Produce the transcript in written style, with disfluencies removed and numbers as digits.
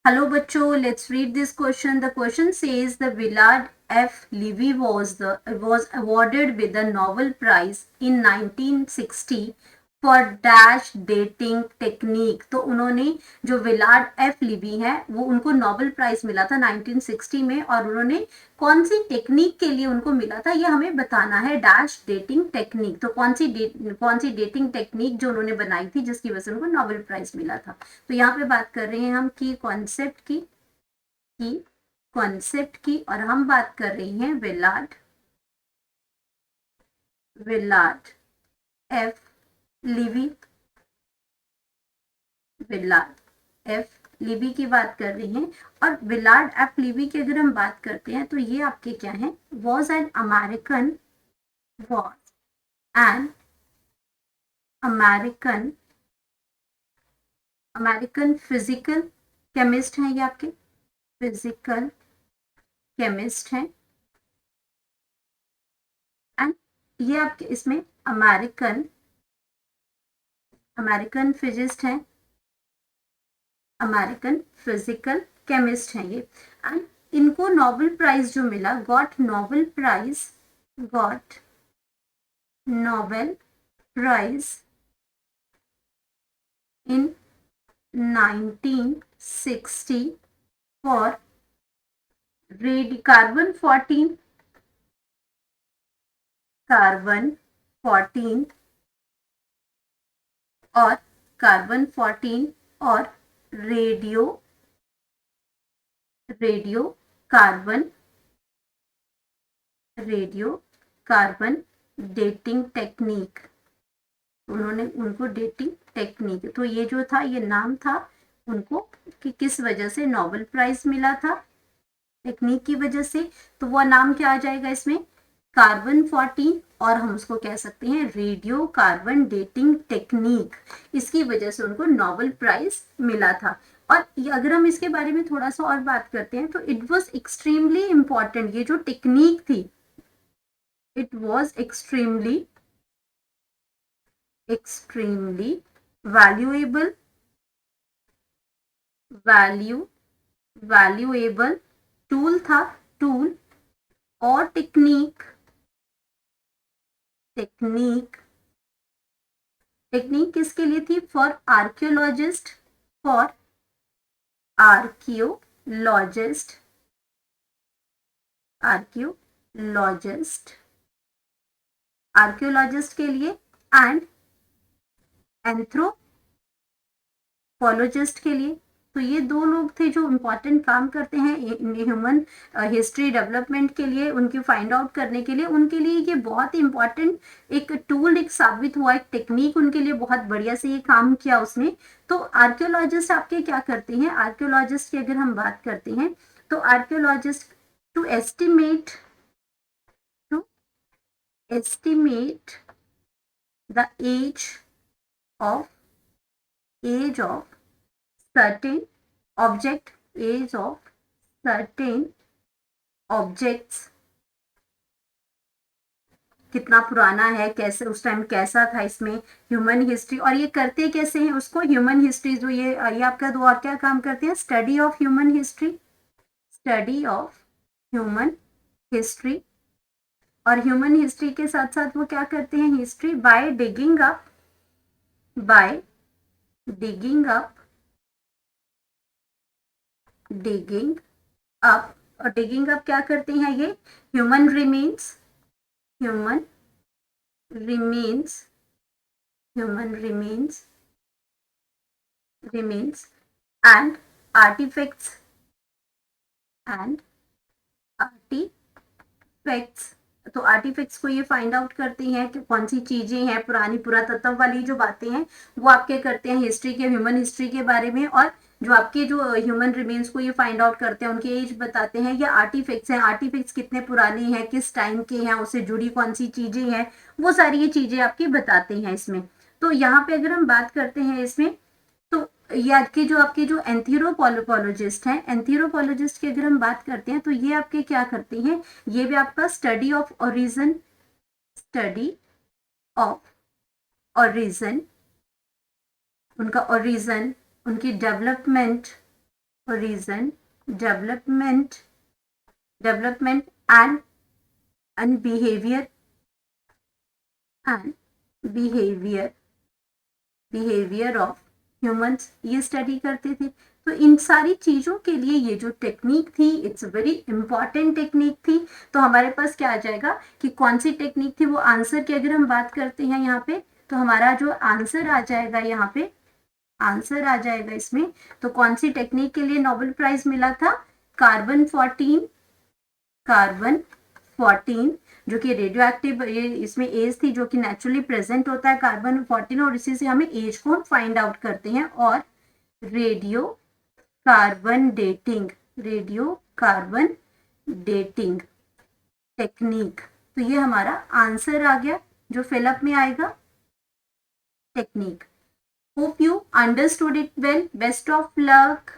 Hello बच्चों, let's read this question. The question says the Willard F. Levy was awarded with the Nobel Prize in 1960 for dash dating technique. तो उन्होंने जो Willard F Levi है वो उनको Nobel prize मिला था 1960 में, और उन्होंने कौन सी टेक्निक के लिए उनको मिला था ये हमें बताना है। डैश डेटिंग टेक्निक, तो कौन सी डेटिंग टेक्निक जो उन्होंने बनाई थी जिसकी वजह से उनको नोबेल प्राइज मिला था। तो यहाँ पे बात कर रहे हैं हम की कॉन्सेप्ट की और हम बात कर रहे हैं Willard F Levi Willard F Levi की बात कर रहे हैं। और विलार्ड एफ लिवी की अगर हम बात करते हैं तो ये आपके क्या है, was an American physical chemist हैं। ये आपके फिजिकल केमिस्ट हैं। एंड ये आपके इसमें अमेरिकन फिजिस्ट हैं, अमेरिकन फिजिकल केमिस्ट हैं ये। एंड इनको नोबेल प्राइज जो मिला, got Nobel prize in 1960 for carbon 14 और रेडियो कार्बन डेटिंग टेक्निक। उन्होंने उनको डेटिंग टेक्निक, तो ये जो था ये नाम था उनको कि किस वजह से नोबेल प्राइज मिला था, टेक्निक की वजह से। तो वो नाम क्या आ जाएगा इसमें, कार्बन 14, और हम उसको कह सकते हैं रेडियो कार्बन डेटिंग टेक्निक। इसकी वजह से उनको नोबेल प्राइज मिला था। और अगर हम इसके बारे में थोड़ा सा और बात करते हैं तो इट वॉज एक्सट्रीमली इंपॉर्टेंट। ये जो टेक्निक थी, it was extremely valuable tool था, और टेक्निक किसके लिए थी, फॉर आर्कियोलॉजिस्ट के लिए एंड एंथ्रोपोलॉजिस्ट के लिए। तो ये दो लोग थे जो इम्पोर्टेंट काम करते हैं ह्यूमन हिस्ट्री डेवलपमेंट के लिए, उनकी फाइंड आउट करने के लिए। उनके लिए ये बहुत ही इम्पोर्टेंट एक टूल एक साबित हुआ, एक टेक्निक उनके लिए बहुत बढ़िया से ये काम किया उसने। तो आर्कियोलॉजिस्ट आपके क्या करते हैं, आर्कियोलॉजिस्ट की अगर हम बात करते हैं तो archaeologist to estimate the age of certain age of certain objects, कितना पुराना है, कैसे उस टाइम कैसा था, इसमें ह्यूमन हिस्ट्री। और ये करते कैसे हैं उसको, ह्यूमन हिस्ट्री जो ये आपका दो और क्या काम करते हैं, स्टडी ऑफ ह्यूमन हिस्ट्री। और ह्यूमन हिस्ट्री के साथ साथ वो क्या करते हैं, हिस्ट्री बाय डिगिंग अप और डिगिंग अप क्या करते हैं ये, ह्यूमन रिमेन्स एंड आर्टिफैक्ट्स तो आर्टिफैक्ट्स को ये फाइंड आउट करते हैं कि कौन सी चीजें हैं पुरानी, पुरातत्व वाली जो बातें हैं वो आपके करते हैं हिस्ट्री के, ह्यूमन हिस्ट्री के बारे में। और जो आपके जो ह्यूमन रिमेन्स को ये फाइंड आउट करते हैं, उनकी एज बताते हैं। या आर्टिफैक्ट्स हैं, आर्टिफैक्ट्स कितने पुराने हैं, किस टाइम के हैं, उससे जुड़ी कौन सी चीजें हैं, वो सारी ये चीजें आपकी बताते हैं इसमें। तो यहाँ पे अगर हम बात करते हैं इसमें, तो ये आपके जो एंथ्रोपोलॉजिस्ट हैं, एंथ्रोपोलॉजिस्ट की अगर हम बात करते हैं तो ये आपके क्या करते हैं, ये भी आपका स्टडी ऑफ ओरिजिन, उनका ओरिजिन, उनकी development origin, development and behavior of humans, ये स्टडी करते थे। तो इन सारी चीजों के लिए ये जो टेक्निक थी, इट्स वेरी इंपॉर्टेंट टेक्निक थी। तो हमारे पास क्या आ जाएगा कि कौन सी टेक्निक थी, वो आंसर की अगर हम बात करते हैं यहाँ पे, तो हमारा जो आंसर आ जाएगा यहाँ पे, आंसर आ जाएगा इसमें, तो कौन सी टेक्निक के लिए नोबेल प्राइज मिला था, कार्बन 14 जो कि रेडियो एक्टिव, ये इसमें एज थी जो कि नेचुरली प्रेजेंट होता है कार्बन 14, और इसी से हमें एज को हम फाइंड आउट करते हैं। और रेडियो कार्बन डेटिंग टेक्निक, तो ये हमारा आंसर आ गया जो फिलअप में आएगा, technique. Hope you understood it well, best of luck.